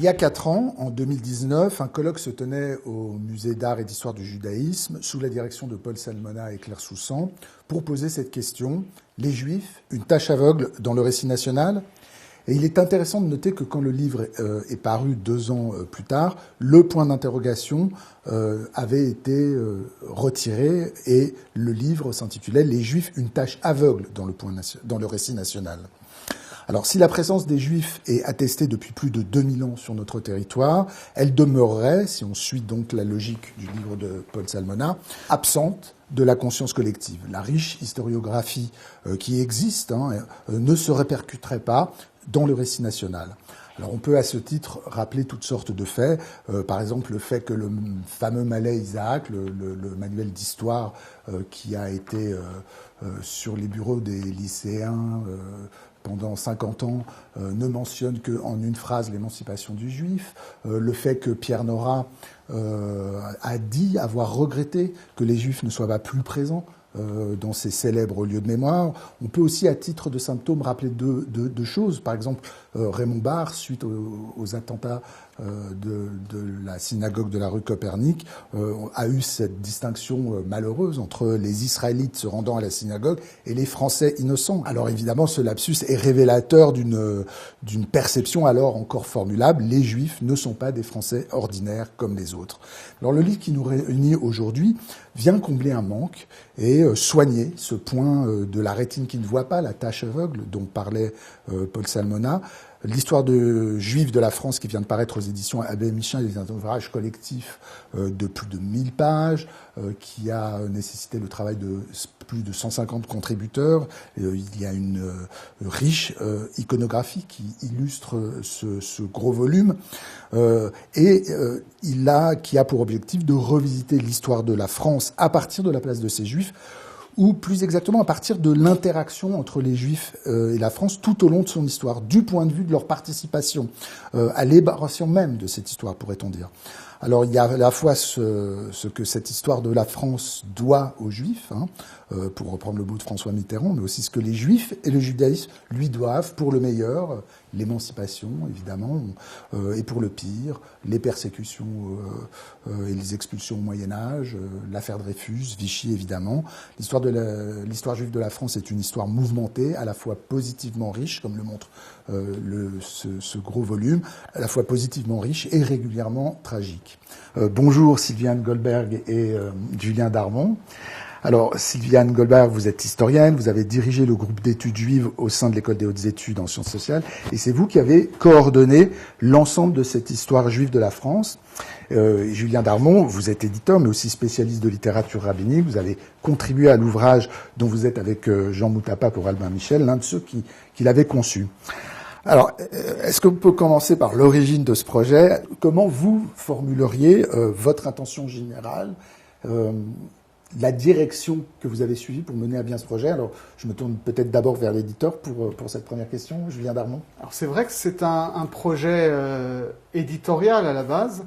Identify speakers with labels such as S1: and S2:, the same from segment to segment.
S1: Il y a 4 ans, en 2019, un colloque se tenait au Musée d'art et d'histoire du judaïsme sous la direction de Paul Salmona et Claire Soussan pour poser cette question: les Juifs, une tache aveugle dans le récit national? Et il est intéressant de noter que quand le livre est paru 2 ans plus tard, le point d'interrogation avait été retiré et le livre s'intitulait « Les Juifs, une tache aveugle dans le récit national ». Alors, si la présence des Juifs est attestée depuis plus de 2000 ans sur notre territoire, elle demeurerait, si on suit donc la logique du livre de Paul Salmona, absente de la conscience collective. La riche historiographie qui existe ne se répercuterait pas dans le récit national. Alors on peut à ce titre rappeler toutes sortes de faits, par exemple le fait que le fameux Malais Isaac, le manuel d'histoire qui a été sur les bureaux des lycéens pendant 50 ans, ne mentionne qu'en une phrase l'émancipation du juif, le fait que Pierre Nora a dit avoir regretté que les juifs ne soient pas plus présents dans ces célèbres lieux de mémoire. On peut aussi, à titre de symptôme, rappeler deux choses. Par exemple, Raymond Barre, suite aux attentats de la synagogue de la rue Copernic, a eu cette distinction malheureuse entre les Israélites se rendant à la synagogue et les Français innocents. Alors évidemment, ce lapsus est révélateur d'une perception alors encore formulable: les Juifs ne sont pas des Français ordinaires comme les autres. Alors le livre qui nous réunit aujourd'hui vient combler un manque et soigner ce point de la rétine qui ne voit pas, la tache aveugle dont parlait Paul Salmona. L'histoire juive de la France qui vient de paraître aux éditions Abbé Michin est un ouvrage collectif de plus de 1000 pages qui a nécessité le travail de plus de 150 contributeurs. Il y a une riche iconographie qui illustre ce gros volume qui a pour objectif de revisiter l'histoire de la France à partir de la place de ces Juifs, ou plus exactement à partir de l'interaction entre les Juifs et la France tout au long de son histoire, du point de vue de leur participation à l'élaboration même de cette histoire, pourrait-on dire. Alors il y a à la fois ce que cette histoire de la France doit aux Juifs, pour reprendre le mot de François Mitterrand, mais aussi ce que les Juifs et le judaïsme lui doivent, pour le meilleur, l'émancipation évidemment, et pour le pire, les persécutions et les expulsions au Moyen-Âge, l'affaire Dreyfus, Vichy évidemment. L'histoire juive de la France est une histoire mouvementée, à la fois positivement riche, comme le montre ce gros volume, à la fois positivement riche et régulièrement tragique. Bonjour Sylviane Goldberg et Julien Darmon. Alors, Sylviane Goldberg, vous êtes historienne, vous avez dirigé le groupe d'études juives au sein de l'École des hautes études en sciences sociales, et c'est vous qui avez coordonné l'ensemble de cette histoire juive de la France. Julien Darmon, vous êtes éditeur, mais aussi spécialiste de littérature rabbinique. Vous avez contribué à l'ouvrage dont vous êtes avec Jean Moutapa pour Albin Michel, l'un de ceux qui l'avait conçu. Alors, est-ce qu'on peut commencer par l'origine de ce projet? Comment vous formuleriez votre intention générale, la direction que vous avez suivie pour mener à bien ce projet? Alors, je me tourne peut-être d'abord vers l'éditeur pour cette première question. Julien Darmon.
S2: Alors, c'est vrai que c'est un projet éditorial à la base,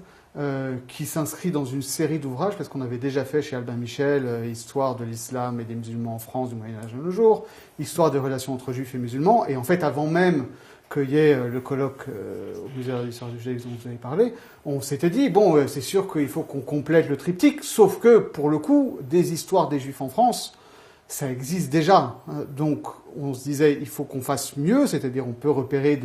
S2: qui s'inscrit dans une série d'ouvrages, parce qu'on avait déjà fait chez Albin Michel Histoire de l'islam et des musulmans en France du Moyen-Âge à nos jours, Histoire des relations entre juifs et musulmans, et en fait, avant même qu'il y ait le colloque au Musée d'histoire du judaïsme dont vous avez parlé, on s'était dit, bon, c'est sûr qu'il faut qu'on complète le triptyque, sauf que, pour le coup, des histoires des Juifs en France, ça existe déjà. Donc, on se disait, il faut qu'on fasse mieux, c'est-à-dire on peut repérer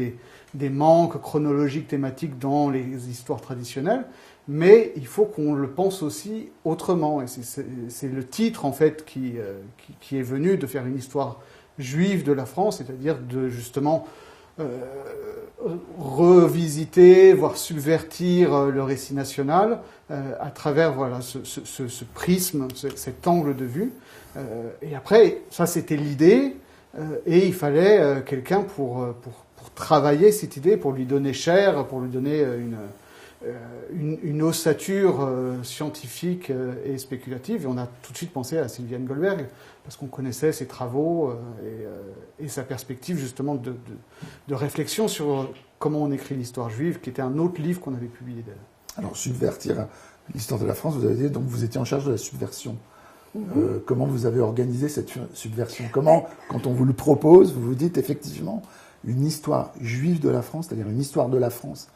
S2: des manques chronologiques, thématiques dans les histoires traditionnelles, mais il faut qu'on le pense aussi autrement. Et c'est le titre, en fait, qui est venu de faire une histoire juive de la France, c'est-à-dire de, justement, revisiter, voire subvertir le récit national à travers ce prisme, cet angle de vue. Et après, ça c'était l'idée, et il fallait quelqu'un pour travailler cette idée, pour lui donner chair, pour lui donner une ossature scientifique et spéculative. Et on a tout de suite pensé à Sylviane Goldberg, parce qu'on connaissait ses travaux et sa perspective justement de réflexion sur comment on écrit l'histoire juive, qui était un autre livre qu'on avait publié d'elle.
S1: Alors, subvertir l'histoire de la France, vous avez dit, donc vous étiez en charge de la subversion. Comment vous avez organisé cette subversion? Comment, quand on vous le propose, vous vous dites effectivement une histoire juive de la France, c'est-à-dire une histoire de la France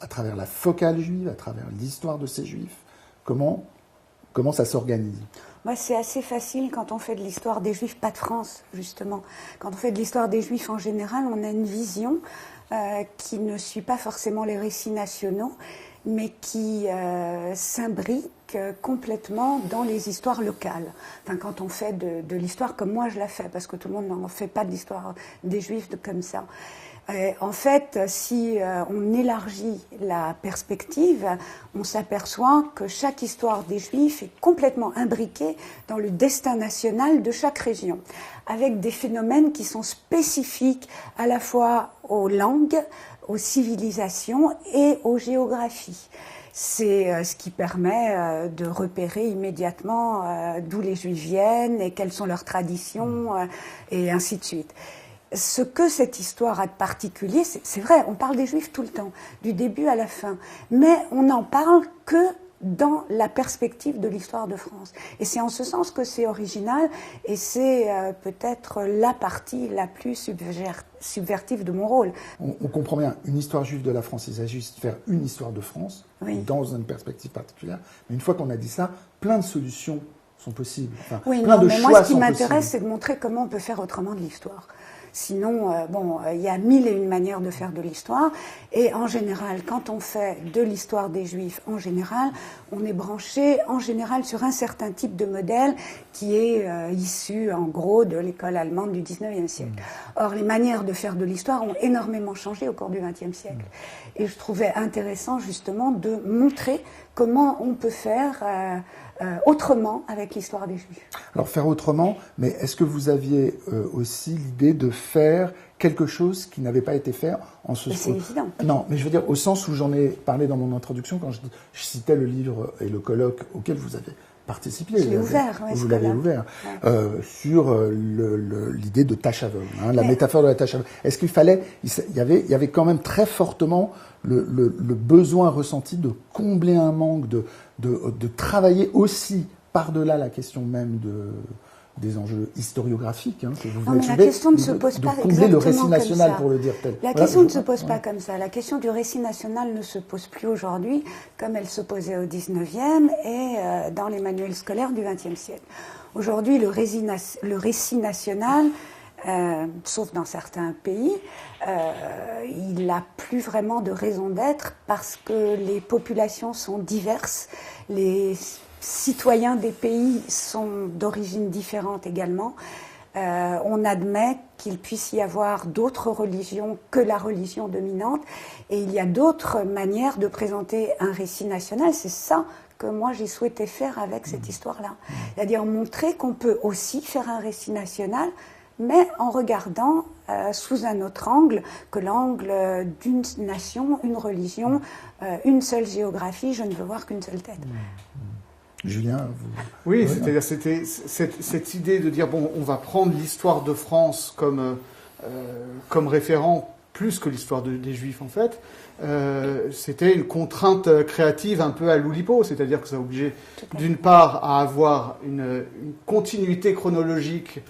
S1: à travers la focale juive, à travers l'histoire de ces juifs? Comment ça s'organise?
S3: Moi, c'est assez facile quand on fait de l'histoire des Juifs, pas de France, justement. Quand on fait de l'histoire des Juifs en général, on a une vision qui ne suit pas forcément les récits nationaux, mais qui s'imbrique complètement dans les histoires locales. Enfin, quand on fait de l'histoire comme moi je la fais, parce que tout le monde n'en fait pas de l'histoire des Juifs comme ça. En fait, si on élargit la perspective, on s'aperçoit que chaque histoire des Juifs est complètement imbriquée dans le destin national de chaque région, avec des phénomènes qui sont spécifiques à la fois aux langues, aux civilisations et aux géographies. C'est ce qui permet de repérer immédiatement d'où les Juifs viennent et quelles sont leurs traditions et ainsi de suite. Ce que cette histoire a de particulier, c'est vrai, on parle des Juifs tout le temps, du début à la fin, mais on n'en parle que dans la perspective de l'histoire de France. Et c'est en ce sens que c'est original, et c'est peut-être la partie la plus subvertive de mon rôle.
S1: On comprend bien, une histoire juive de la France, il s'agit de faire une histoire de France,
S3: oui,
S1: dans une perspective particulière, mais une fois qu'on a dit ça, plein de solutions sont possibles. Enfin,
S3: oui,
S1: plein de
S3: mais
S1: choix
S3: moi, ce qui
S1: sont
S3: m'intéresse,
S1: possibles.
S3: c'est de montrer comment on peut faire autrement de l'histoire. Sinon, il y a 1001 manières de faire de l'histoire. Et en général, quand on fait de l'histoire des Juifs, en général, on est branché, en général, sur un certain type de modèle qui est issu, en gros, de l'école allemande du 19e siècle. Or, les manières de faire de l'histoire ont énormément changé au cours du 20e siècle. Et je trouvais intéressant, justement, de montrer comment on peut faire autrement avec l'histoire des Juifs.
S1: Alors faire autrement, mais est-ce que vous aviez aussi l'idée de faire quelque chose qui n'avait pas été fait en ce sens?
S3: C'est évident.
S1: Non, mais je veux dire au sens où j'en ai parlé dans mon introduction quand je citais le livre et le colloque auquel vous avez participé.
S3: Je l'ai ouvert, ouais,
S1: vous l'avez ouvert,
S3: ouais.
S1: sur l'idée de tâche aveugle, la métaphore de la tâche aveugle. Est-ce qu'il fallait, il y avait quand même très fortement le besoin ressenti de combler un manque, de travailler aussi par-delà la question même des enjeux historiographiques que vous venez de soulever,
S3: la question ne se pose pas
S1: combler le récit
S3: exactement
S1: national
S3: comme ça.
S1: pour le dire tel.
S3: La question ne se pose pas comme ça. La question du récit national ne se pose plus aujourd'hui comme elle se posait au 19e et dans les manuels scolaires du 20e siècle. Aujourd'hui, le récit national, sauf dans certains pays, il n'a plus vraiment de raison d'être parce que les populations sont diverses, les citoyens des pays sont d'origine différente également. On admet qu'il puisse y avoir d'autres religions que la religion dominante et il y a d'autres manières de présenter un récit national. C'est ça que moi j'ai souhaité faire avec cette histoire-là. C'est-à-dire montrer qu'on peut aussi faire un récit national, mais en regardant sous un autre angle que l'angle d'une nation, une religion, une seule géographie. Je ne veux voir qu'une seule tête.
S1: Julien,
S2: oui, c'est-à-dire c'était cette idée de dire bon, on va prendre l'histoire de France comme référent plus que l'histoire des Juifs en fait. C'était une contrainte créative un peu à l'Oulipo, c'est-à-dire que ça obligeait d'une part à avoir une continuité chronologique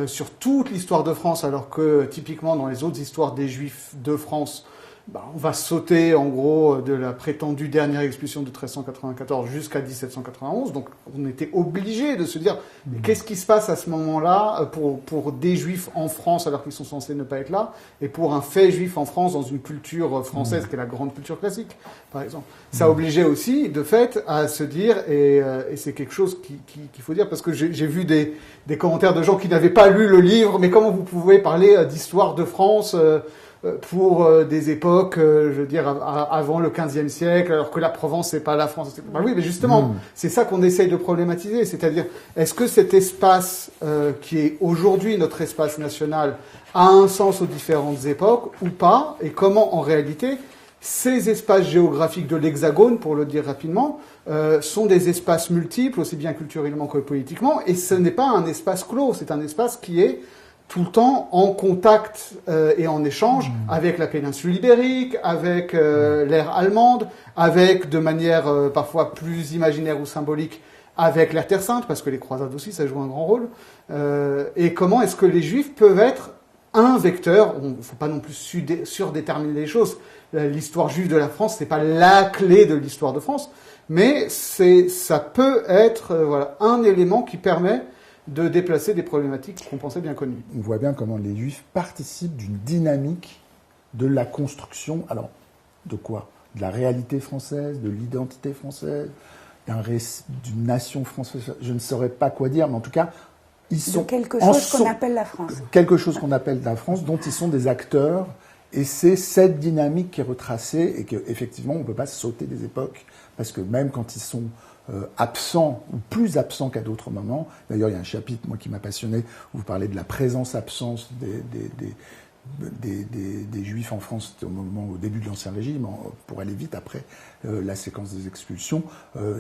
S2: sur toute l'histoire de France, alors que typiquement dans les autres histoires des Juifs de France, on va sauter en gros de la prétendue dernière expulsion de 1394 jusqu'à 1791. Donc on était obligé de se dire mais qu'est-ce qui se passe à ce moment-là pour des Juifs en France alors qu'ils sont censés ne pas être là, et pour un fait juif en France dans une culture française qui est la grande culture classique, par exemple. Ça obligeait aussi de fait à se dire, et c'est quelque chose qu'il faut dire, parce que j'ai vu des commentaires de gens qui n'avaient pas lu le livre, mais comment vous pouvez parler d'histoire de France pour des époques, je veux dire, avant le XVe siècle, alors que la Provence, c'est pas la France. Oui, mais justement, c'est ça qu'on essaye de problématiser. C'est-à-dire, est-ce que cet espace qui est aujourd'hui notre espace national a un sens aux différentes époques ou pas? Et comment, en réalité, ces espaces géographiques de l'Hexagone, pour le dire rapidement, sont des espaces multiples, aussi bien culturellement que politiquement, et ce n'est pas un espace clos, c'est un espace qui est tout le temps en contact et en échange avec la péninsule ibérique, avec l'ère allemande, avec de manière parfois plus imaginaire ou symbolique, avec la Terre Sainte, parce que les croisades aussi, ça joue un grand rôle. Et comment est-ce que les Juifs peuvent être un vecteur. Il ne faut pas non plus surdéterminer les choses. L'histoire juive de la France, c'est pas la clé de l'histoire de France, mais ça peut être un élément qui permet de déplacer des problématiques qu'on pensait bien connues.
S1: On voit bien comment les Juifs participent d'une dynamique de la construction, alors de quoi? De la réalité française, de l'identité française, d'une nation française, je ne saurais pas quoi dire, mais en tout cas, ils sont...
S3: quelque chose qu'on appelle la France.
S1: Quelque chose qu'on appelle la France, dont ils sont des acteurs, et c'est cette dynamique qui est retracée, et qu'effectivement, on ne peut pas sauter des époques, parce que même quand ils sont absents, ou plus absents qu'à d'autres moments, d'ailleurs, il y a un chapitre, moi, qui m'a passionné, où vous parlez de la présence-absence des Juifs en France au début de l'Ancien Régime, pour aller vite après la séquence des expulsions,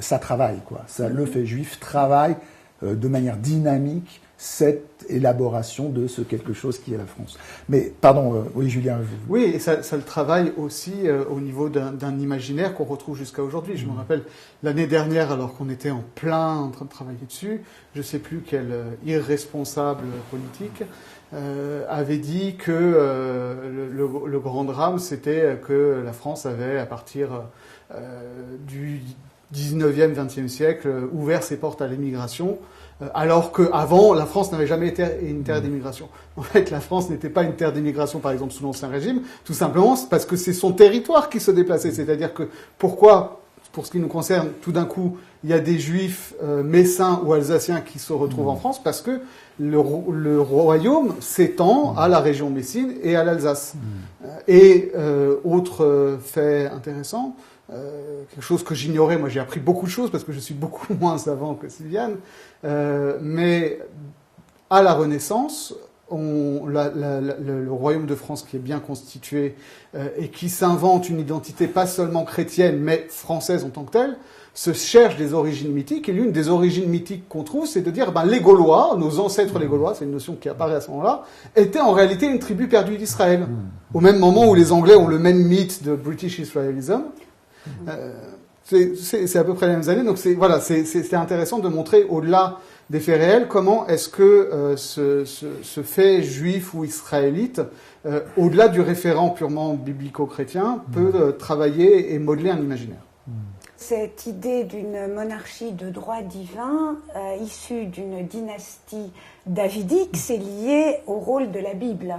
S1: ça travaille, quoi. Ça, le fait juif travaille de manière dynamique cette élaboration de ce quelque chose qui est la France. Mais, pardon, oui, Julien.
S2: Oui, et ça le travaille aussi au niveau d'un imaginaire qu'on retrouve jusqu'à aujourd'hui. Je me rappelle, l'année dernière, alors qu'on était en train de travailler dessus, je ne sais plus quel irresponsable politique avait dit que le grand drame, c'était que la France avait, à partir du 19e, 20e siècle, ouvert ses portes à l'émigration, alors qu'avant, la France n'avait jamais été une terre d'immigration. En fait, la France n'était pas une terre d'immigration, par exemple, sous l'Ancien Régime, tout simplement parce que c'est son territoire qui se déplaçait. C'est-à-dire que pourquoi, pour ce qui nous concerne, tout d'un coup, il y a des Juifs messins ou alsaciens qui se retrouvent en France, parce que le royaume s'étend à la région Messine et à l'Alsace. Et autre fait intéressant, quelque chose que j'ignorais, moi j'ai appris beaucoup de choses parce que je suis beaucoup moins savant que Sylviane, mais à la Renaissance, le royaume de France qui est bien constitué et qui s'invente une identité pas seulement chrétienne mais française en tant que telle, se cherche des origines mythiques, et l'une des origines mythiques qu'on trouve, c'est de dire les Gaulois, nos ancêtres les Gaulois, c'est une notion qui apparaît à ce moment-là, étaient en réalité une tribu perdue d'Israël. Au même moment où les Anglais ont le même mythe de British Israelism, c'est à peu près les mêmes années, donc c'est intéressant de montrer, au-delà des faits réels, comment est-ce que ce fait juif ou israélite, au-delà du référent purement biblico-chrétien, peut travailler et modeler un imaginaire.
S3: Cette idée d'une monarchie de droit divin issue d'une dynastie davidique, c'est lié au rôle de la Bible.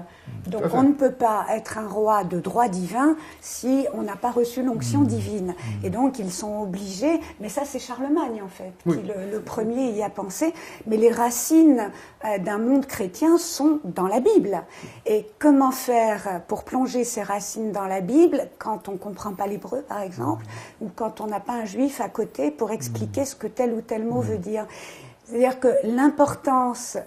S3: Donc on ne peut pas être un roi de droit divin si on n'a pas reçu l'onction divine. Et donc ils sont obligés, mais ça c'est Charlemagne en fait, qui le premier y a pensé, mais les racines d'un monde chrétien sont dans la Bible. Et comment faire pour plonger ces racines dans la Bible quand on ne comprend pas l'hébreu par exemple, ou quand on n'a pas un juif à côté pour expliquer ce que tel ou tel mot veut dire. C'est-à-dire que l'importance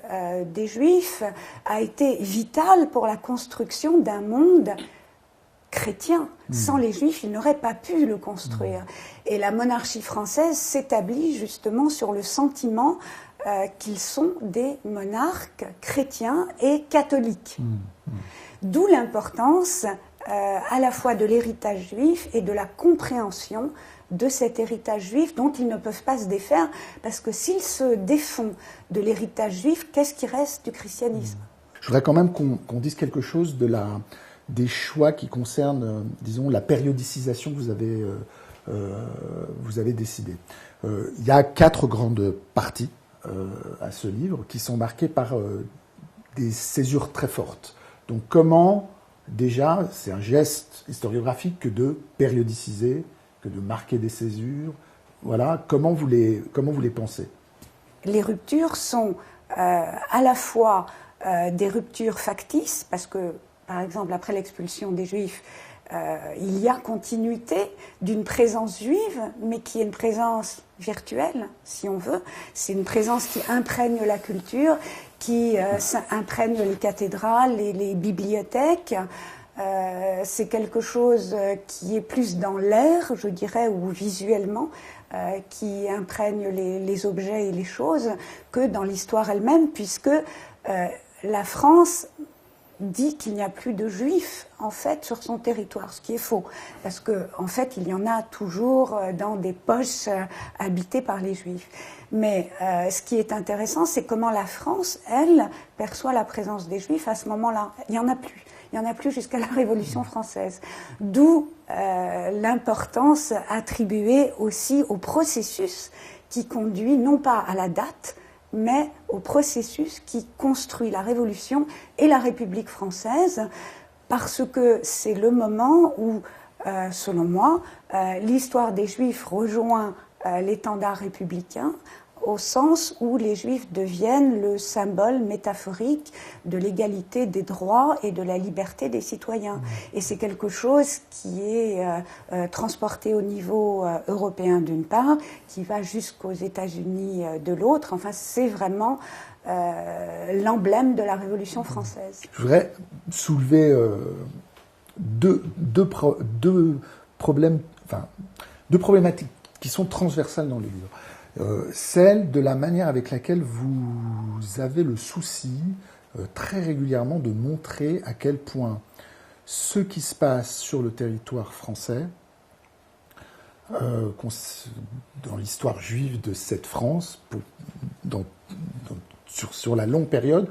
S3: des Juifs a été vitale pour la construction d'un monde chrétien. Sans les Juifs, ils n'auraient pas pu le construire. Et la monarchie française s'établit justement sur le sentiment qu'ils sont des monarques chrétiens et catholiques. D'où l'importance à la fois de l'héritage juif et de la compréhension de cet héritage juif dont ils ne peuvent pas se défaire, parce que s'ils se défont de l'héritage juif, qu'est-ce qui reste du christianisme?
S1: Je voudrais quand même qu'on dise quelque chose des choix qui concernent, disons, la périodicisation que vous avez décidé. Il y a 4 grandes parties à ce livre qui sont marquées par des césures très fortes. Donc comment, déjà, c'est un geste historiographique que de périodiciser, que de marquer des césures. Voilà, comment vous les pensez?
S3: Les ruptures sont à la fois des ruptures factices, parce que, par exemple, après l'expulsion des Juifs, il y a continuité d'une présence juive, mais qui est une présence virtuelle, si on veut. C'est une présence qui imprègne la culture, qui imprègne les cathédrales, les bibliothèques. C'est quelque chose qui est plus dans l'air, je dirais, ou visuellement, qui imprègne les objets et les choses, que dans l'histoire elle-même, puisque la France dit qu'il n'y a plus de juifs, en fait, sur son territoire, ce qui est faux. Parce que, en fait, il y en a toujours dans des poches habitées par les juifs. Mais ce qui est intéressant, c'est comment la France, elle, perçoit la présence des juifs à ce moment-là. Il n'y en a plus. Il n'y en a plus jusqu'à la Révolution française. D'où l'importance attribuée aussi au processus qui conduit, non pas à la date, mais au processus qui construit la Révolution et la République française, parce que c'est le moment où, selon moi, l'histoire des Juifs rejoint l'étendard républicain, au sens où les Juifs deviennent le symbole métaphorique de l'égalité des droits et de la liberté des citoyens. Et c'est quelque chose qui est transporté au niveau européen d'une part, qui va jusqu'aux États-Unis de l'autre. Enfin, c'est vraiment l'emblème de la Révolution française.
S1: Je voudrais soulever deux problématiques qui sont transversales dans le livre. Celle de la manière avec laquelle vous avez le souci très régulièrement de montrer à quel point ce qui se passe sur le territoire français, dans l'histoire juive de cette France, sur la longue période,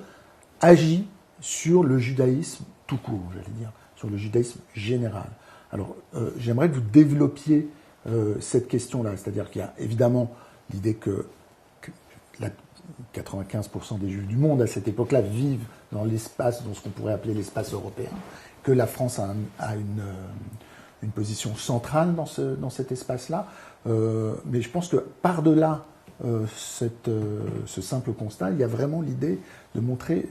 S1: agit sur le judaïsme tout court, j'allais dire, sur le judaïsme général. Alors, j'aimerais que vous développiez cette question-là, c'est-à-dire qu'il y a évidemment l'idée que 95% des Juifs du monde à cette époque-là vivent dans l'espace, dans ce qu'on pourrait appeler l'espace européen, que la France a une position centrale dans cet espace-là. Mais je pense que par-delà ce simple constat, il y a vraiment l'idée de montrer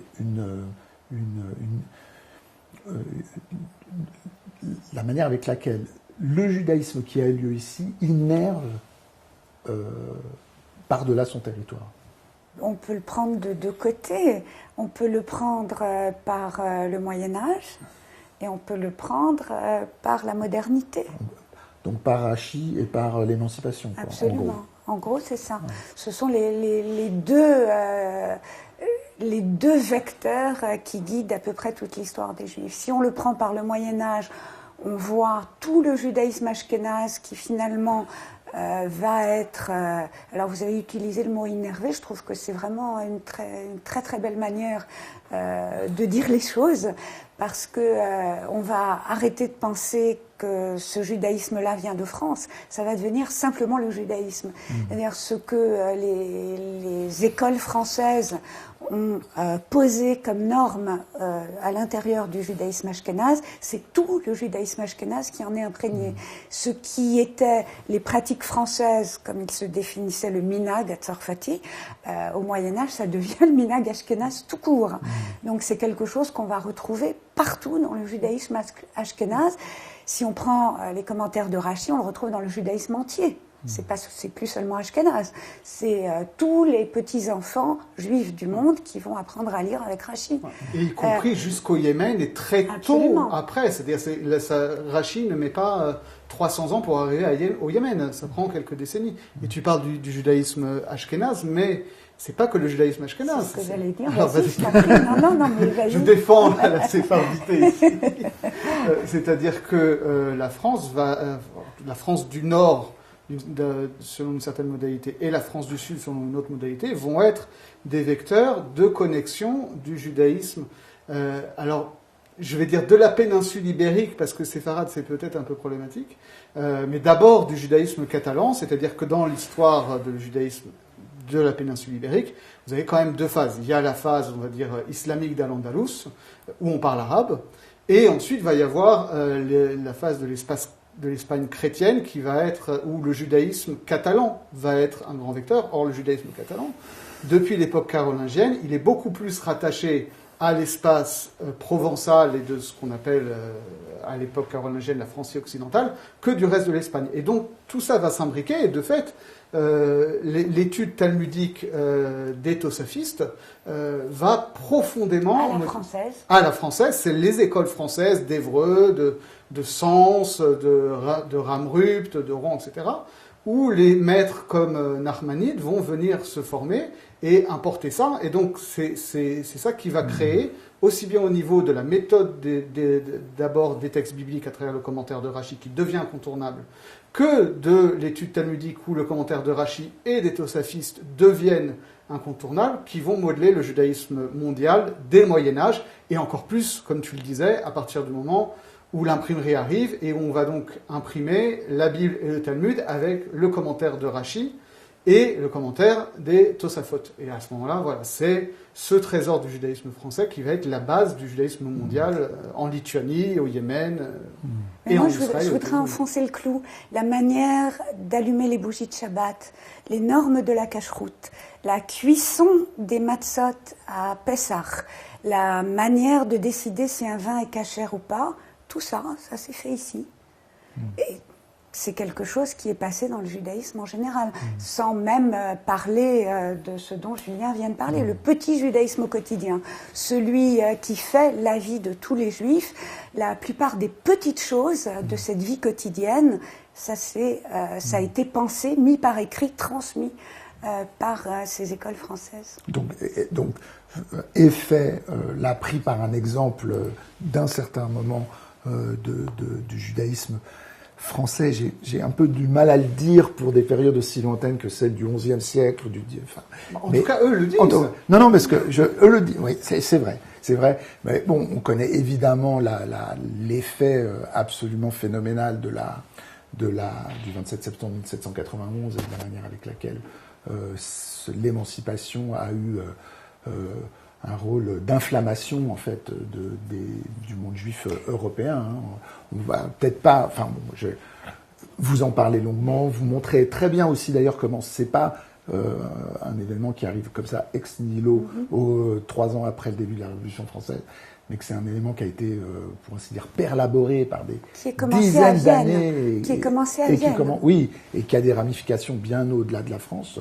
S1: la manière avec laquelle le judaïsme qui a eu lieu ici innerve par-delà son territoire.
S3: On peut le prendre de deux côtés. On peut le prendre par le Moyen-Âge et on peut le prendre par la modernité.
S1: Donc par Rachi et par l'émancipation.
S3: Absolument. En gros, c'est ça.
S1: Ouais.
S3: Ce sont les deux vecteurs qui guident à peu près toute l'histoire des Juifs. Si on le prend par le Moyen-Âge, on voit tout le judaïsme ashkénaze qui finalement va être... alors vous avez utilisé le mot innervé, je trouve que c'est vraiment une très très belle manière de dire les choses, parce que on va arrêter de penser que ce judaïsme-là vient de France, ça va devenir simplement le judaïsme. C'est-à-dire ce que les écoles françaises ont posé comme norme à l'intérieur du judaïsme ashkénaze, c'est tout le judaïsme ashkénaze qui en est imprégné. Ce qui étaient les pratiques françaises, comme il se définissait le minhag tsarfati, au Moyen-Âge, ça devient le minhag ashkénaze tout court. Donc c'est quelque chose qu'on va retrouver partout dans le judaïsme ashkénaze. Si on prend les commentaires de Rachi, on le retrouve dans le judaïsme entier. C'est plus seulement ashkénaze, c'est tous les petits-enfants juifs du monde qui vont apprendre à lire avec Rachi.
S2: Et y compris jusqu'au Yémen et très
S3: absolument.
S2: Tôt après. C'est-à-dire Rachi ne met pas 300 ans pour arriver au Yémen, ça prend quelques décennies. Et tu parles du judaïsme ashkénaze, mais c'est pas que le judaïsme ashkénaze.
S3: C'est ce que j'allais dire.
S2: Alors,
S3: Non, mais vas-y.
S2: Je défends la séphardité ici. C'est-à-dire que la France du Nord, selon une certaine modalité, et la France du Sud, selon une autre modalité, vont être des vecteurs de connexion du judaïsme. Alors, je vais dire de la péninsule ibérique, parce que séfarade, c'est peut-être un peu problématique, mais d'abord du judaïsme catalan, c'est-à-dire que dans l'histoire du judaïsme de la péninsule ibérique, vous avez quand même deux phases. Il y a la phase, on va dire, islamique d'Al-Andalus, où on parle arabe, et ensuite va y avoir la phase de l'Espagne chrétienne, qui va être, où le judaïsme catalan va être un grand vecteur. Or, le judaïsme catalan, depuis l'époque carolingienne, il est beaucoup plus rattaché à l'espace provençal et de ce qu'on appelle à l'époque carolingienne la Francie occidentale, que du reste de l'Espagne. Et donc, tout ça va s'imbriquer, et de fait, l'étude talmudique des tosafistes va profondément...
S3: À la
S2: française, c'est les écoles françaises d'Évreux, de Sens, de Ramrupt, de Rouen, etc., où les maîtres comme Nachmanide vont venir se former et importer ça. Et donc, c'est ça qui va créer aussi bien au niveau de la méthode d'abord des textes bibliques à travers le commentaire de Rachi qui devient incontournable, que de l'étude talmudique où le commentaire de Rachi et des tosafistes deviennent incontournables, qui vont modeler le judaïsme mondial dès le Moyen-Âge, et encore plus, comme tu le disais, à partir du moment où l'imprimerie arrive, et où on va donc imprimer la Bible et le Talmud avec le commentaire de Rachi et le commentaire des Tosafot. Et à ce moment-là, voilà, c'est ce trésor du judaïsme français qui va être la base du judaïsme mondial en Lituanie, au Yémen et
S3: moi,
S2: en Israël.
S3: Je voudrais enfoncer le clou. La manière d'allumer les bougies de Shabbat, les normes de la cacheroute, la cuisson des matzot à Pessah, la manière de décider si un vin est cachère ou pas, tout ça, ça s'est fait ici. Et c'est quelque chose qui est passé dans le judaïsme en général, sans même parler de ce dont Julien vient de parler, le petit judaïsme au quotidien, celui qui fait la vie de tous les juifs, la plupart des petites choses de cette vie quotidienne, ça a été pensé, mis par écrit, transmis par ces écoles françaises.
S1: Donc effet, là pris par un exemple d'un certain moment du judaïsme français, j'ai un peu du mal à le dire pour des périodes aussi lointaines que celle du XIe siècle.
S2: En tout cas, eux le disent.
S1: Non, parce que eux le disent. Oui, c'est vrai. Mais bon, on connaît évidemment l'effet absolument phénoménal du 27 septembre 1791 et de la manière avec laquelle l'émancipation a eu un rôle d'inflammation en fait du monde juif européen. On va peut-être pas. Enfin, vous en parlez longuement, vous montrez très bien aussi d'ailleurs comment c'est pas un événement qui arrive comme ça ex nihilo 3 ans après le début de la Révolution française, mais que c'est un élément qui a été, pour ainsi dire, perlaboré par des dizaines d'années,
S3: qui est commencé à Vienne.
S1: Oui, et qui a des ramifications bien au-delà de la France.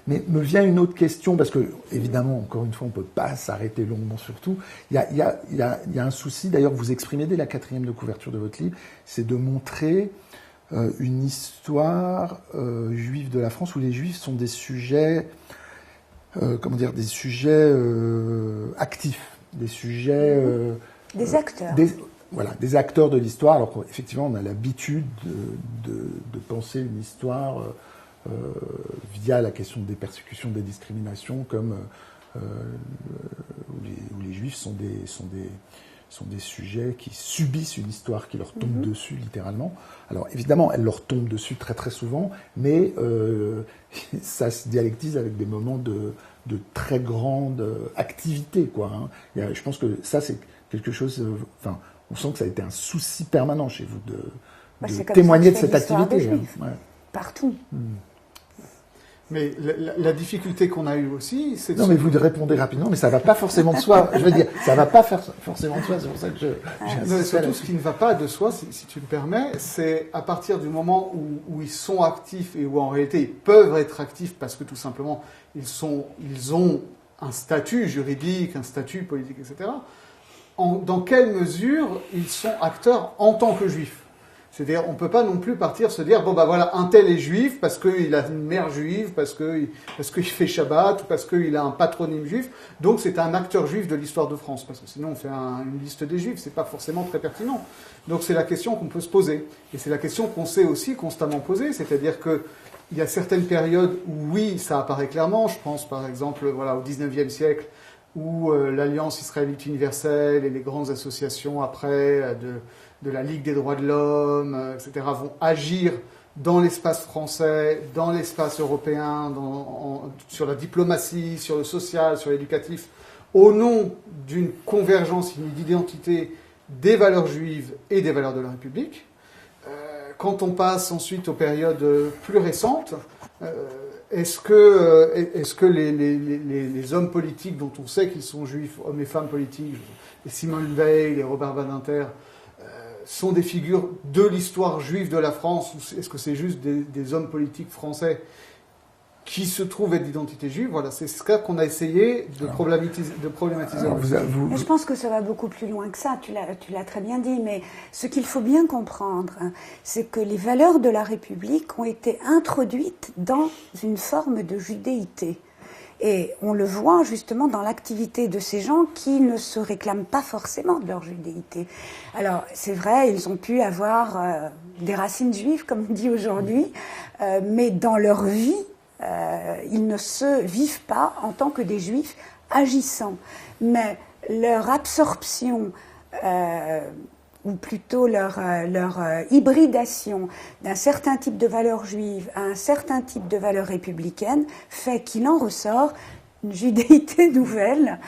S1: Mais me vient une autre question, parce que, évidemment, encore une fois, on ne peut pas s'arrêter longuement sur tout. Il y a un souci, d'ailleurs, que vous exprimez dès la 4e de couverture de votre livre, c'est de montrer une histoire juive de la France où les juifs sont des sujets, des sujets actifs, des sujets...
S3: des acteurs.
S1: Des acteurs de l'histoire, alors qu'effectivement, on a l'habitude de penser une histoire... via la question des persécutions, des discriminations, comme où les juifs sont des sujets qui subissent une histoire qui leur tombe dessus littéralement. Alors évidemment, elle leur tombe dessus très très souvent, mais ça se dialectise avec des moments de très grande activité, quoi. Je pense que ça c'est quelque chose. On sent que ça a été un souci permanent chez vous de témoigner de cette activité.
S3: Partout.
S2: Mais la difficulté qu'on a eue aussi, c'est...
S1: Non, mais vous répondez rapidement, mais ça ne va pas forcément de soi. Je veux dire, ça ne va pas forcément de soi, c'est pour ça que
S2: surtout, ce qui ne va pas de soi, si tu me permets, c'est à partir du moment où ils sont actifs et où en réalité ils peuvent être actifs parce que tout simplement ils ont un statut juridique, un statut politique, etc. Dans quelle mesure ils sont acteurs en tant que juifs ? C'est-à-dire, on ne peut pas non plus partir se dire, un tel est juif parce qu'il a une mère juive, parce qu'il fait Shabbat, ou parce qu'il a un patronyme juif, donc c'est un acteur juif de l'histoire de France. Parce que sinon, on fait une liste des juifs, c'est pas forcément très pertinent. Donc c'est la question qu'on peut se poser. Et c'est la question qu'on s'est aussi constamment posée, c'est-à-dire qu'il y a certaines périodes où, oui, ça apparaît clairement. Je pense, par exemple, au XIXe siècle, où l'Alliance israélite universelle et les grandes associations après de la Ligue des droits de l'homme, etc., vont agir dans l'espace français, dans l'espace européen, sur la diplomatie, sur le social, sur l'éducatif, au nom d'une convergence, une d'identité des valeurs juives et des valeurs de la République. Quand on passe ensuite aux périodes plus récentes, est-ce que les hommes politiques dont on sait qu'ils sont juifs, hommes et femmes politiques, les Simone Veil, les Robert Badinter, sont des figures de l'histoire juive de la France, ou est-ce que c'est juste des hommes politiques français qui se trouvent être d'identité juive? Voilà, c'est ce qu'on a essayé de problématiser.
S3: Mais je pense que ça va beaucoup plus loin que ça, tu l'as très bien dit, mais ce qu'il faut bien comprendre, c'est que les valeurs de la République ont été introduites dans une forme de judéité. Et on le voit justement dans l'activité de ces gens qui ne se réclament pas forcément de leur judéité. Alors, c'est vrai, ils ont pu avoir des racines juives, comme on dit aujourd'hui, mais dans leur vie, ils ne se vivent pas en tant que des juifs agissants. Mais leur absorption, ou plutôt leur hybridation d'un certain type de valeurs juives à un certain type de valeurs républicaines, fait qu'il en ressort une judéité nouvelle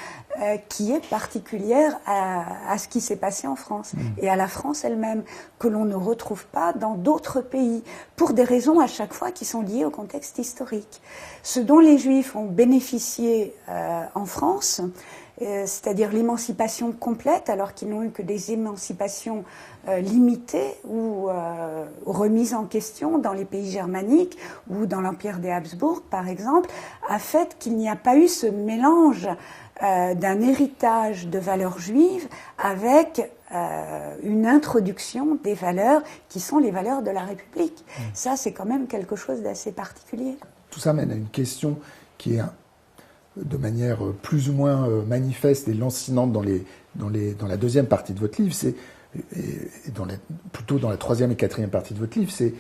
S3: qui est particulière à ce qui s'est passé en France et à la France elle-même, que l'on ne retrouve pas dans d'autres pays, pour des raisons à chaque fois qui sont liées au contexte historique. Ce dont les Juifs ont bénéficié en France, c'est-à-dire l'émancipation complète, alors qu'ils n'ont eu que des émancipations limitées ou remises en question dans les pays germaniques ou dans l'Empire des Habsbourg, par exemple, a fait qu'il n'y a pas eu ce mélange d'un héritage de valeurs juives avec une introduction des valeurs qui sont les valeurs de la République. Ça, c'est quand même quelque chose d'assez particulier.
S1: Tout ça mène à une question qui est de manière plus ou moins manifeste et lancinante dans la deuxième partie de votre livre, plutôt dans la troisième et quatrième partie de votre livre, c'est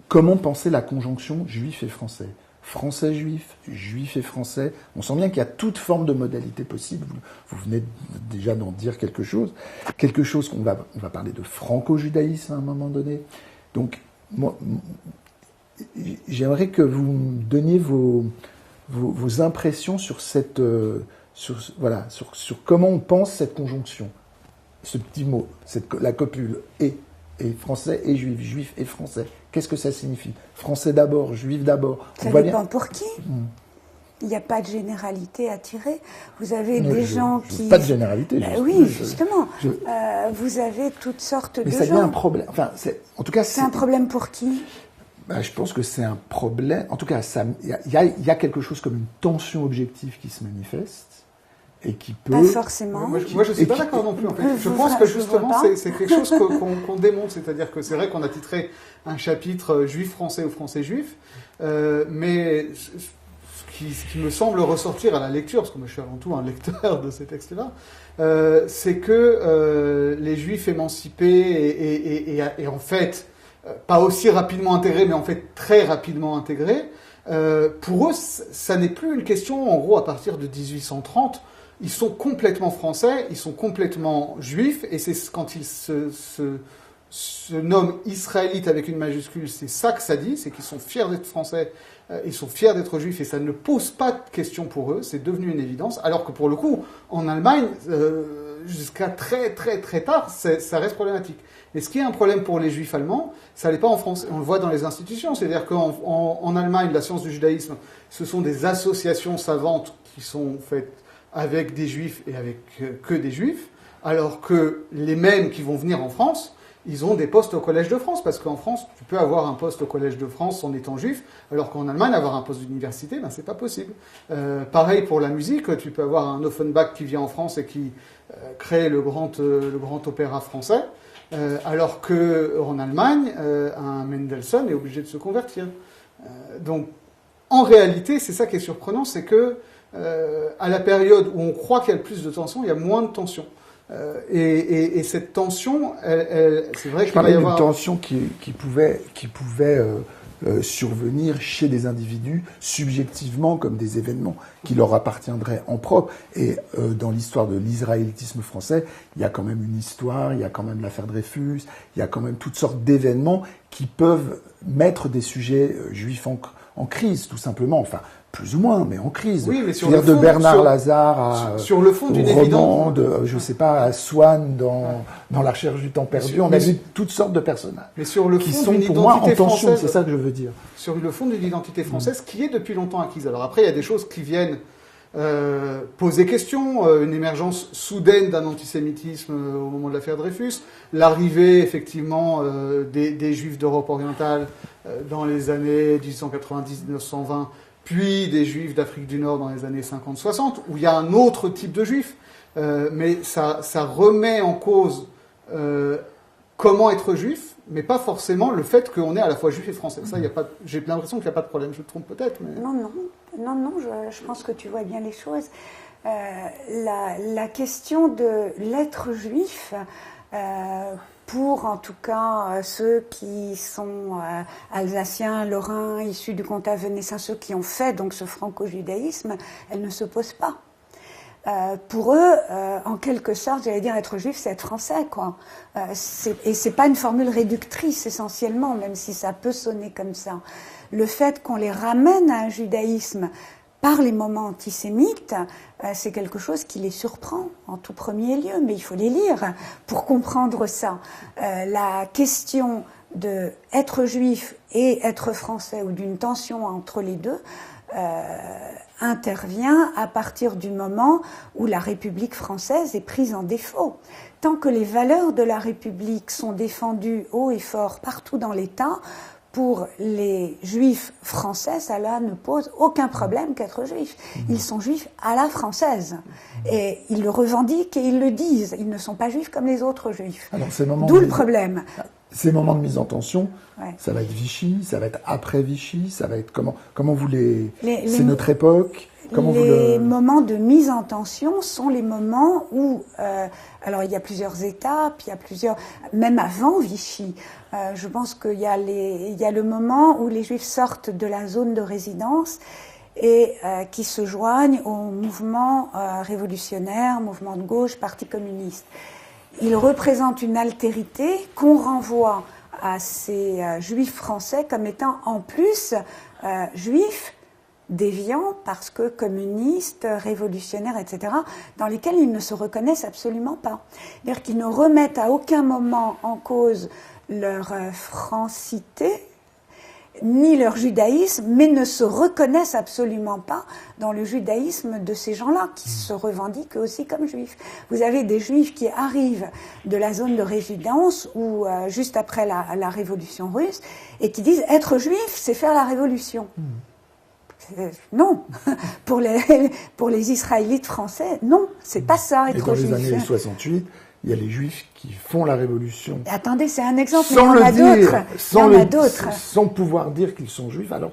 S1: comment penser la conjonction juif et français. Français-juif, juif et français. On sent bien qu'il y a toute forme de modalité possible. Vous venez déjà d'en dire quelque chose. Quelque chose on va parler de franco-judaïsme à un moment donné. Donc, moi, j'aimerais que vous me donniez vos impressions sur sur comment on pense cette conjonction, ce petit mot, la copule et français et juif, juif et français. Qu'est-ce que ça signifie? Français d'abord, juif d'abord.
S3: Ça dépend pour qui. Il n'y a pas de généralité à tirer. Vous avez des gens qui...
S1: Pas de généralité.
S3: Oui, justement. Vous avez toutes sortes de gens.
S1: Mais ça devient un problème. Enfin, en tout cas,
S3: c'est un problème pour qui?
S1: Je pense que c'est un problème. En tout cas, il y a quelque chose comme une tension objective qui se manifeste et qui peut.
S3: Pas forcément.
S2: Moi, je ne suis pas d'accord non plus. En fait, je pense que justement, c'est quelque chose qu'on démontre. C'est-à-dire que c'est vrai qu'on a titré un chapitre juif français ou français juif, mais ce qui me semble ressortir à la lecture, parce que moi je suis avant tout un lecteur de ces textes-là, c'est que les juifs émancipés et en fait pas aussi rapidement intégrés, mais en fait très rapidement intégrés, pour eux, ça n'est plus une question, en gros, à partir de 1830, ils sont complètement français, ils sont complètement juifs, et c'est quand ils se nomment israélites avec une majuscule, c'est ça que ça dit, c'est qu'ils sont fiers d'être français, ils sont fiers d'être juifs, et ça ne pose pas de question pour eux, c'est devenu une évidence, alors que pour le coup, en Allemagne, jusqu'à très très très tard, ça reste problématique. Et ce qui est un problème pour les juifs allemands, ça n'est pas en France. On le voit dans les institutions. C'est-à-dire qu'en Allemagne, la science du judaïsme, ce sont des associations savantes qui sont faites avec des juifs et avec que des juifs, alors que les mêmes qui vont venir en France, ils ont des postes au Collège de France. Parce qu'en France, tu peux avoir un poste au Collège de France en étant juif, alors qu'en Allemagne, avoir un poste d'université, c'est pas possible. Pareil pour la musique, tu peux avoir un Offenbach qui vient en France et qui crée le grand opéra français. Alors qu'en Allemagne, un Mendelssohn est obligé de se convertir. Donc, en réalité, c'est ça qui est surprenant, c'est que à la période où on croit qu'il y a le plus de tension, il y a moins de tension. Et cette tension, c'est vrai qu'il va y avoir...
S1: une tension qui pouvait survenir chez des individus subjectivement comme des événements qui leur appartiendraient en propre. Et dans l'histoire de l'israélitisme français, il y a quand même une histoire, il y a quand même l'affaire Dreyfus, il y a quand même toutes sortes d'événements qui peuvent mettre des sujets juifs en crise, tout simplement. Enfin, plus ou moins, mais en crise.
S2: Oui, mais sur
S1: le fond, de Bernard Lazare à
S2: sur le fond d'une
S1: roman je sais pas, à Swann dans La recherche du temps perdu. On a vu toutes sortes de personnages.
S2: Mais sur le fond
S1: qui sont pour moi en tension, c'est ça que je veux dire.
S2: Sur le fond d'une identité française qui est depuis longtemps acquise. Alors après, il y a des choses qui viennent poser question, une émergence soudaine d'un antisémitisme au moment de l'affaire Dreyfus, l'arrivée effectivement des Juifs d'Europe orientale dans les années 1890-1920, puis des Juifs d'Afrique du Nord dans les années 50-60, où il y a un autre type de Juifs, mais ça remet en cause comment être juif, mais pas forcément le fait qu'on est à la fois juif et français. Ça, j'ai l'impression qu'il n'y a pas de problème, je me trompe peut-être. Mais...
S3: Non, Non, je pense que tu vois bien les choses. La question de l'être juif, pour en tout cas ceux qui sont alsaciens, lorrains, issus du comtat venessin, ceux qui ont fait donc ce franco-judaïsme, elle ne se pose pas. Pour eux, en quelque sorte, j'allais dire être juif, c'est être français, quoi. Et c'est pas une formule réductrice essentiellement, même si ça peut sonner comme ça. Le fait qu'on les ramène à un judaïsme par les moments antisémites, c'est quelque chose qui les surprend en tout premier lieu, mais il faut les lire pour comprendre ça. La question de être juif et être français, ou d'une tension entre les deux, intervient à partir du moment où la République française est prise en défaut. Tant que les valeurs de la République sont défendues haut et fort partout dans l'État, pour les juifs français, cela ne pose aucun problème qu'être juif. Ils sont juifs à la française. Et ils le revendiquent et ils le disent. Ils ne sont pas juifs comme les autres juifs. D'où le problème.
S1: Ces moments de mise en tension,
S3: ouais.
S1: Ça va être Vichy, ça va être après Vichy, ça va être comment vous c'est notre époque.
S3: Les moments de mise en tension sont les moments où, alors il y a plusieurs étapes, même avant Vichy, je pense qu'il y a le moment où les Juifs sortent de la zone de résidence et qui se joignent au mouvement révolutionnaire, mouvement de gauche, Parti communiste. Ils représentent une altérité qu'on renvoie à ces Juifs français comme étant en plus juifs, déviants parce que communistes, révolutionnaires, etc., dans lesquels ils ne se reconnaissent absolument pas. C'est-à-dire qu'ils ne remettent à aucun moment en cause leur francité, ni leur judaïsme, mais ne se reconnaissent absolument pas dans le judaïsme de ces gens-là, qui se revendiquent aussi comme juifs. Vous avez des juifs qui arrivent de la zone de résidence, ou juste après la révolution russe, et qui disent « être juif, c'est faire la révolution ». Non, pour les Israélites français, non, c'est pas ça être juif.
S1: Et dans les années 68, il y a les Juifs qui font la révolution.
S3: Et attendez, c'est un exemple, mais il y en a d'autres. Il y en a d'autres.
S1: Sans pouvoir dire qu'ils sont juifs, alors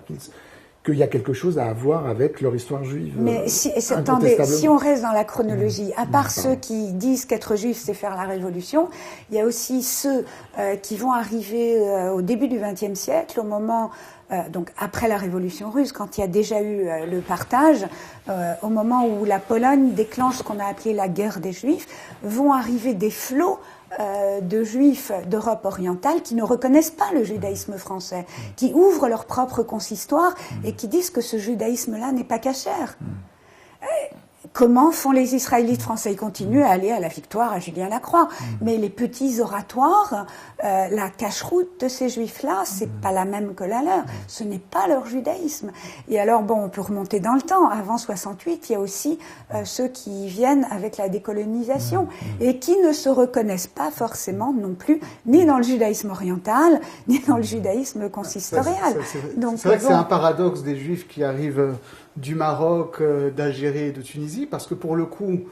S1: qu'il y a quelque chose à voir avec leur histoire juive.
S3: Mais attendez, si on reste dans la chronologie, à part ceux qui disent qu'être juif, c'est faire la révolution, il y a aussi ceux qui vont arriver au début du XXe siècle, au moment... donc après la Révolution russe, quand il y a déjà eu le partage, au moment où la Pologne déclenche ce qu'on a appelé la guerre des Juifs, vont arriver des flots de Juifs d'Europe orientale qui ne reconnaissent pas le judaïsme français, qui ouvrent leur propre consistoire et qui disent que ce judaïsme-là n'est pas cachère. Comment font les Israélites français? Ils continuent à aller à la victoire à Julien Lacroix. Mais les petits oratoires, la cacheroute de ces juifs-là, c'est pas la même que la leur. Ce n'est pas leur judaïsme. Et alors, bon, on peut remonter dans le temps. Avant 68, il y a aussi ceux qui viennent avec la décolonisation et qui ne se reconnaissent pas forcément non plus, ni dans le judaïsme oriental, ni dans le judaïsme consistorial.
S2: C'est vrai que c'est un paradoxe des juifs qui arrivent du Maroc, d'Algérie et de Tunisie, parce que pour le coup,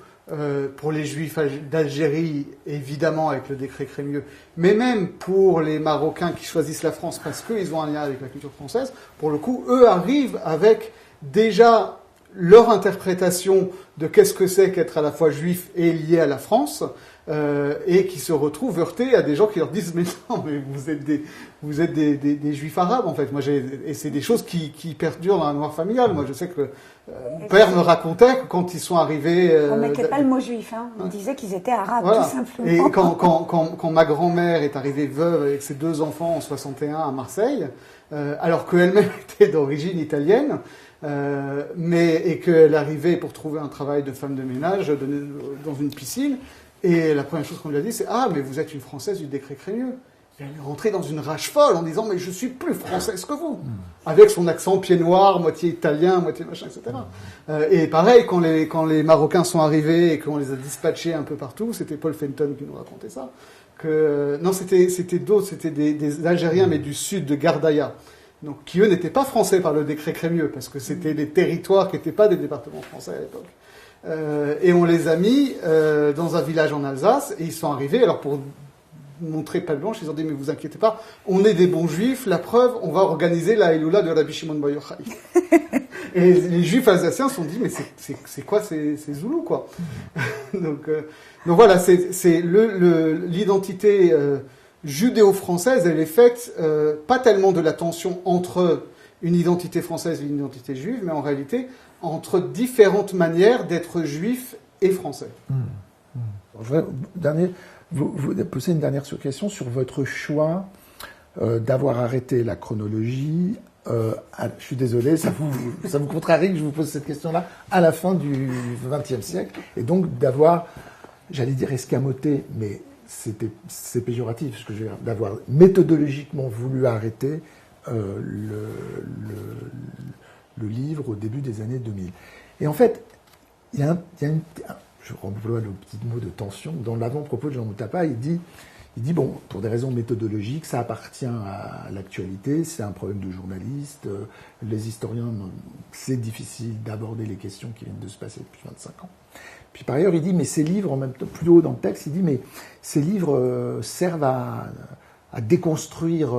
S2: pour les Juifs d'Algérie, évidemment avec le décret Crémieux, mais même pour les Marocains qui choisissent la France parce qu'ils ont un lien avec la culture française, pour le coup, eux arrivent avec déjà leur interprétation de qu'est-ce que c'est qu'être à la fois juif et lié à la France, et qui se retrouvent heurtés à des gens qui leur disent « Mais non, mais vous êtes des juifs arabes, en fait. » Et c'est des choses qui perdurent dans la mémoire familiale. Moi, je sais que mon père me racontait que quand ils sont arrivés...
S3: on ne mettait pas le mot juif, hein. On disait qu'ils étaient arabes,
S2: voilà.
S3: tout simplement.
S2: Et quand ma grand-mère est arrivée veuve avec ses 2 enfants en 61 à Marseille, alors qu'elle-même était d'origine italienne, et qu'elle arrivait pour trouver un travail de femme de ménage dans une piscine, et la première chose qu'on lui a dit, c'est « Ah, mais vous êtes une Française du décret Crémieux ». Et elle est rentrée dans une rage folle en disant « Mais je suis plus française que vous !» Avec son accent pied noir, moitié italien, moitié machin, etc. Et pareil, quand les Marocains sont arrivés et qu'on les a dispatchés un peu partout, c'était Paul Fenton qui nous racontait ça, non, c'était d'autres, c'était des Algériens, mais du sud, de Gardaïa. Donc, qui eux n'étaient pas français par le décret Crémieux, parce que c'était des territoires qui n'étaient pas des départements français à l'époque. Et on les a mis dans un village en Alsace, et ils sont arrivés, alors pour montrer patte blanche, ils ont dit « Mais vous inquiétez pas, on est des bons juifs, la preuve, on va organiser la Eloula de Rabbi Shimon Bar Yochai. » Et les Juifs alsaciens se sont dit, mais c'est quoi ces Zoulous, quoi. Donc voilà, c'est l'identité judéo-française, elle est faite pas tellement de la tension entre une identité française et une identité juive, mais en réalité entre différentes manières d'être juif et français.
S1: Je voudrais vous poser une dernière question sur votre choix d'avoir arrêté la chronologie. Je suis désolé, ça vous contrarie que je vous pose cette question-là à la fin du XXe siècle, et donc d'avoir, j'allais dire escamoté, mais c'est péjoratif, ce que je veux dire, d'avoir méthodologiquement voulu arrêter le livre au début des années 2000. Et en fait, il y a je renvoie le petit mot de tension, dans l'avant-propos de Jean Moutapa, il dit, bon, pour des raisons méthodologiques, ça appartient à l'actualité, c'est un problème de journaliste, les historiens, c'est difficile d'aborder les questions qui viennent de se passer depuis 25 ans. Puis par ailleurs, il dit, mais ces livres, en même temps, plus haut dans le texte, il dit, mais ces livres servent à déconstruire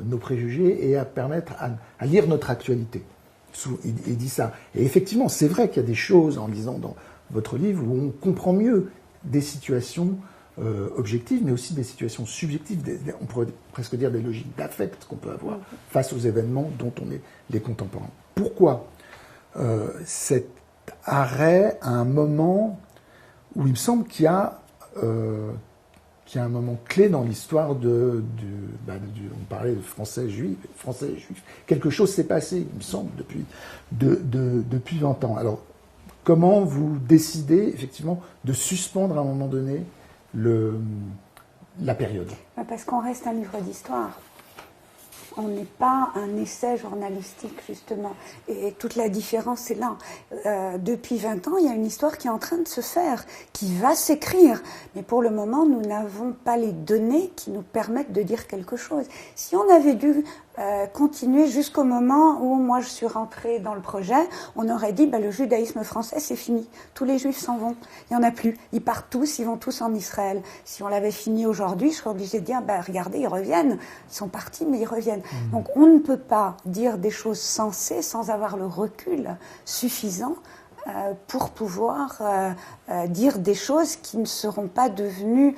S1: nos préjugés et à permettre à lire notre actualité. Il dit ça. Et effectivement, c'est vrai qu'il y a des choses, en lisant dans votre livre, où on comprend mieux des situations objectives, mais aussi des situations subjectives, on pourrait presque dire des logiques d'affect qu'on peut avoir face aux événements dont on est les contemporains. Pourquoi cet arrêt à un moment où il me semble qu'il y a un moment clé dans l'histoire on parlait de français et juifs. Quelque chose s'est passé, il me semble, depuis 20 ans. Alors, comment vous décidez, effectivement, de suspendre à un moment donné la période?
S3: Parce qu'on reste un livre d'histoire. On n'est pas un essai journalistique, justement. Et toute la différence est là. Depuis 20 ans, il y a une histoire qui est en train de se faire, qui va s'écrire. Mais pour le moment, nous n'avons pas les données qui nous permettent de dire quelque chose. Si on avait dû continuer jusqu'au moment où moi je suis rentrée dans le projet, on aurait dit le judaïsme français c'est fini, tous les juifs s'en vont, il n'y en a plus, ils partent tous, ils vont tous en Israël. Si on l'avait fini aujourd'hui, je serais obligée de dire regardez, ils reviennent, ils sont partis mais ils reviennent. Donc on ne peut pas dire des choses sensées sans avoir le recul suffisant pour pouvoir dire des choses qui ne seront pas devenues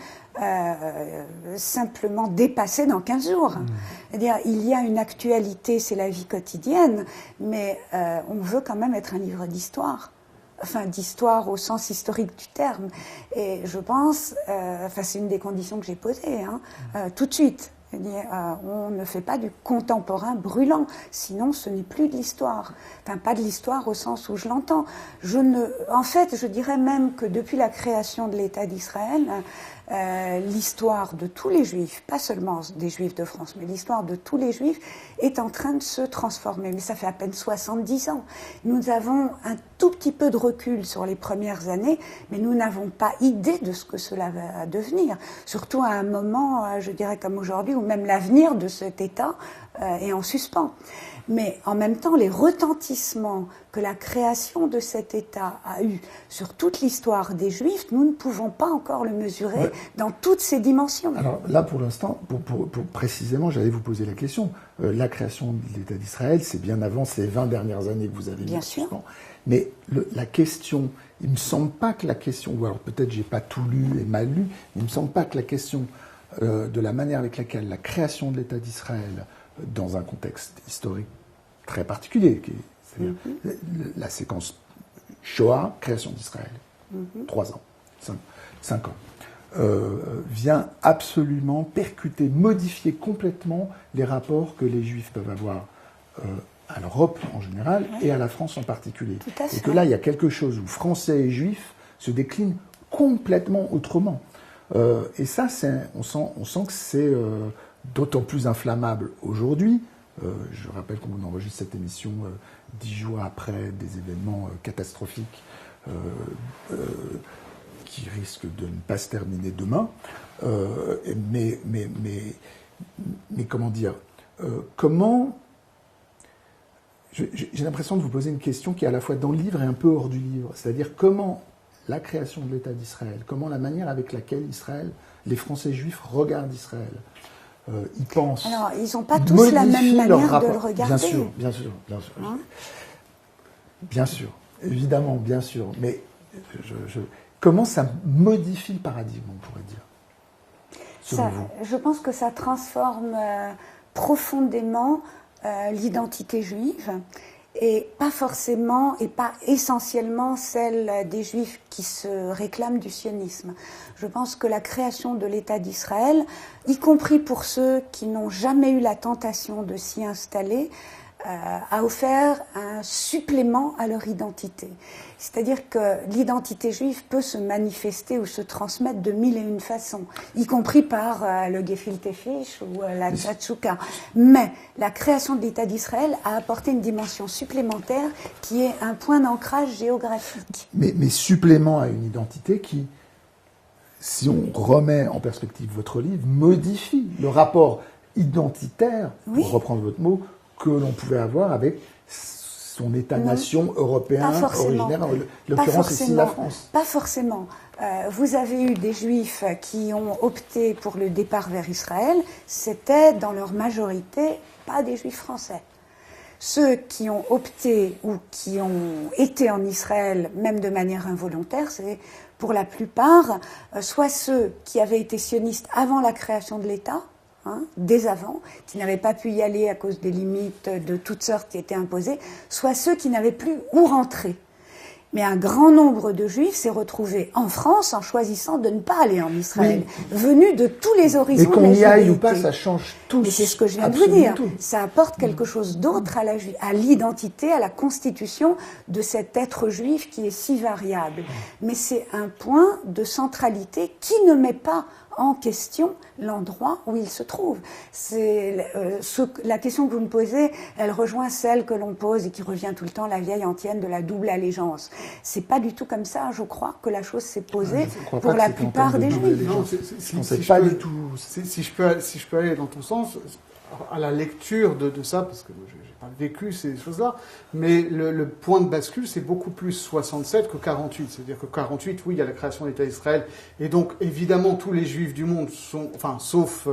S3: simplement dépassées dans 15 jours. C'est-à-dire, il y a une actualité, c'est la vie quotidienne, mais on veut quand même être un livre d'histoire. Enfin, d'histoire au sens historique du terme. Et je pense, c'est une des conditions que j'ai posées, tout de suite. On ne fait pas du contemporain brûlant, sinon ce n'est plus de l'histoire. Enfin, pas de l'histoire au sens où je l'entends. En fait, je dirais même que depuis la création de l'État d'Israël, l'histoire de tous les Juifs, pas seulement des Juifs de France, mais l'histoire de tous les Juifs est en train de se transformer. Mais ça fait à peine 70 ans. Nous avons un tout petit peu de recul sur les premières années, mais nous n'avons pas idée de ce que cela va devenir. Surtout à un moment, je dirais comme aujourd'hui, où même l'avenir de cet État est en suspens. Mais en même temps, les retentissements que la création de cet État a eu sur toute l'histoire des Juifs, nous ne pouvons pas encore le mesurer dans toutes ses dimensions.
S1: Alors là, pour l'instant, pour précisément, j'allais vous poser la question. La création de l'État d'Israël, c'est bien avant ces 20 dernières années que vous avez mis.
S3: Bien sûr.
S1: Mais la question, il ne me semble pas que la question, ou alors peut-être j'ai pas tout lu et mal lu, il ne me semble pas que la question de la manière avec laquelle la création de l'État d'Israël, dans un contexte historique très particulier, c'est-à-dire la séquence Shoah, création d'Israël, 3 ans, 5 ans, vient absolument percuter, modifier complètement les rapports que les Juifs peuvent avoir à l'Europe en général et à la France en particulier. Et que là, il y a quelque chose où Français et Juifs se déclinent complètement autrement. Et ça, on sent que c'est d'autant plus inflammable aujourd'hui. Je rappelle qu'on enregistre cette émission 10 jours après des événements catastrophiques qui risquent de ne pas se terminer demain. Mais comment dire j'ai l'impression de vous poser une question qui est à la fois dans le livre et un peu hors du livre. C'est-à-dire comment la création de l'État d'Israël, comment la manière avec laquelle les Français juifs regardent Israël, ils pensent...
S3: Alors, ils n'ont pas tous la même manière de le regarder.
S1: Bien sûr. Bien sûr, évidemment, bien sûr. Mais comment ça modifie le paradigme, on pourrait dire, selon vous ?
S3: Je pense que ça transforme profondément l'identité juive, et pas forcément et pas essentiellement celle des Juifs qui se réclament du sionisme. Je pense que la création de l'État d'Israël, y compris pour ceux qui n'ont jamais eu la tentation de s'y installer, a offert un supplément à leur identité. C'est-à-dire que l'identité juive peut se manifester ou se transmettre de mille et une façons, y compris par le gefilte fish ou la tchatchouka. Mais la création de l'État d'Israël a apporté une dimension supplémentaire qui est un point d'ancrage géographique.
S1: Mais supplément à une identité qui, si on remet en perspective votre livre, modifie le rapport identitaire, pour reprendre votre mot, que l'on pouvait avoir avec son État-nation européen originaire, en l'occurrence ici la France.
S3: Pas forcément. Vous avez eu des Juifs qui ont opté pour le départ vers Israël, c'était dans leur majorité pas des Juifs français. Ceux qui ont opté ou qui ont été en Israël, même de manière involontaire, c'est pour la plupart soit ceux qui avaient été sionistes avant la création de l'État, dès avant, qui n'avaient pas pu y aller à cause des limites de toutes sortes qui étaient imposées, soit ceux qui n'avaient plus où rentrer. Mais un grand nombre de Juifs s'est retrouvé en France en choisissant de ne pas aller en Israël, venus de tous les horizons.
S1: Et qu'on y aille ou pas, ça change tout.
S3: Mais c'est ce que je viens de vous dire. Ça apporte quelque chose d'autre à l'identité, à la constitution de cet être juif qui est si variable. Mais c'est un point de centralité qui ne met pas en question l'endroit où il se trouve. La question que vous me posez, elle rejoint celle que l'on pose et qui revient tout le temps, la vieille antienne de la double allégeance. C'est pas du tout comme ça, je crois, que la chose s'est posée pour la plupart des Juifs.
S2: Non, si je peux aller dans ton sens, à la lecture de ça, parce que je n'ai pas vécu ces choses-là, mais le point de bascule, c'est beaucoup plus 67 que 48. C'est-à-dire que 48, oui, il y a la création de l'État d'Israël, et donc, évidemment, tous les Juifs du monde sont, enfin, sauf,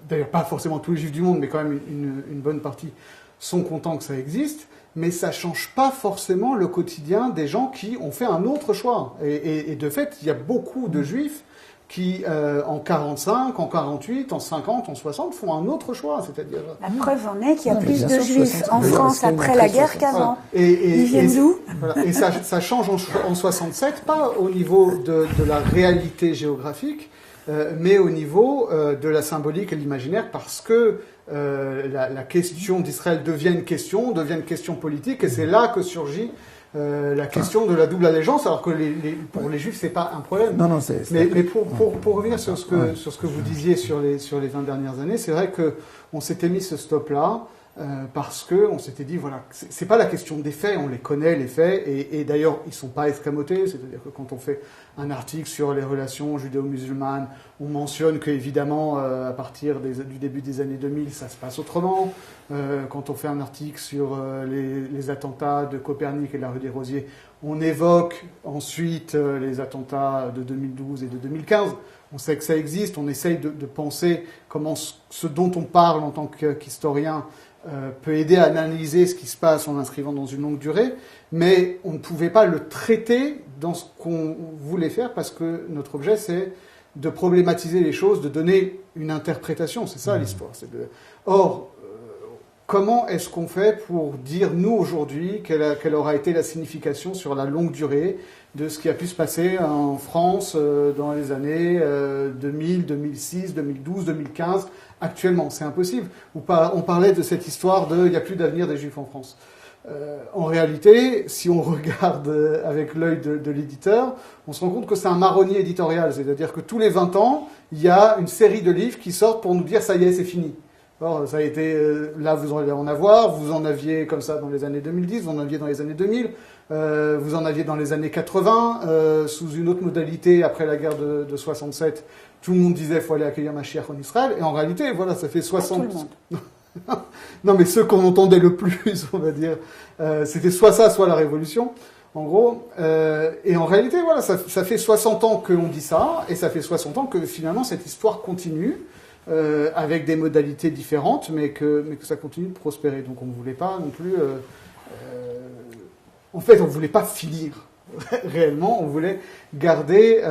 S2: d'ailleurs, pas forcément tous les Juifs du monde, mais quand même une bonne partie, sont contents que ça existe, mais ça ne change pas forcément le quotidien des gens qui ont fait un autre choix. Et de fait, il y a beaucoup de Juifs qui, en 45, en 48, en 50, en 60, font un autre choix. C'est-à-dire...
S3: La preuve en est qu'il y a plus de Juifs en France après la guerre qu'avant. Ils viennent d'où ?
S2: Et ça change en 67, pas au niveau de la réalité géographique, mais au niveau de la symbolique et de l'imaginaire, parce que la question d'Israël devient une question politique, et c'est là que surgit la question de la double allégeance, alors que pour les Juifs, c'est pas un problème.
S1: Non,
S2: mais pour revenir sur ce que vous disiez sur les 20 dernières années, c'est vrai qu'on s'était mis ce stop-là, parce qu'on s'était dit, voilà, c'est pas la question des faits, on les connaît, les faits, et d'ailleurs, ils sont pas escamotés, c'est-à-dire que quand on fait un article sur les relations judéo-musulmanes, on mentionne qu'évidemment, à partir du début des années 2000, ça se passe autrement. Quand on fait un article sur les attentats de Copernic et de la rue des Rosiers, on évoque ensuite les attentats de 2012 et de 2015. On sait que ça existe, on essaye de penser comment ce dont on parle en tant qu'historien peut aider à analyser ce qui se passe en l'inscrivant dans une longue durée, mais on ne pouvait pas le traiter dans ce qu'on voulait faire parce que notre objet, c'est de problématiser les choses, de donner une interprétation. C'est ça l'histoire. Or, comment est-ce qu'on fait pour dire, nous, aujourd'hui, quelle aura été la signification sur la longue durée de ce qui a pu se passer en France dans les années 2000, 2006, 2012, 2015, actuellement? C'est impossible. On parlait de cette histoire de « il n'y a plus d'avenir des Juifs en France ». En réalité, si on regarde avec l'œil de l'éditeur, on se rend compte que c'est un marronnier éditorial. C'est-à-dire que tous les 20 ans, il y a une série de livres qui sortent pour nous dire « ça y est, c'est fini ». Alors, ça a été, là, vous allez en avoir, vous en aviez comme ça dans les années 2010, vous en aviez dans les années 2000, vous en aviez dans les années 80, sous une autre modalité, après la guerre de 67, tout le monde disait qu'il faut aller accueillir Mashiach en Israël, et en réalité, voilà, ça fait 60...
S3: Pas tout le monde.
S2: Non, mais ceux qu'on entendait le plus, on va dire, c'était soit ça, soit la Révolution, en gros. Et en réalité, voilà, ça fait 60 ans qu'on dit ça, et ça fait 60 ans que finalement cette histoire continue, avec des modalités différentes, mais que ça continue de prospérer. Donc on ne voulait pas non plus en fait, on ne voulait pas finir réellement, on voulait garder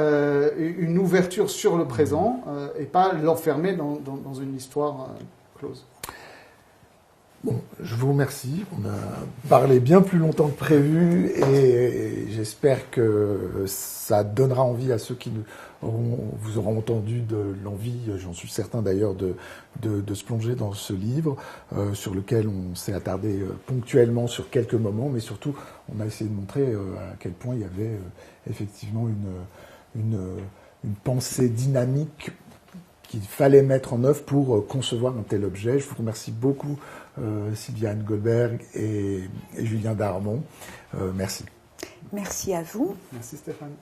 S2: une ouverture sur le présent et pas l'enfermer dans une histoire close.
S1: Bon, je vous remercie. On a parlé bien plus longtemps que prévu et j'espère que ça donnera envie à ceux qui vous auront entendu de l'envie, j'en suis certain d'ailleurs, de se plonger dans ce livre sur lequel on s'est attardé ponctuellement sur quelques moments, mais surtout on a essayé de montrer à quel point il y avait effectivement une pensée dynamique qu'il fallait mettre en œuvre pour concevoir un tel objet. Je vous remercie beaucoup, Sylviane Goldberg et Julien Darmon. Merci.
S3: Merci à vous.
S2: Merci Stéphane.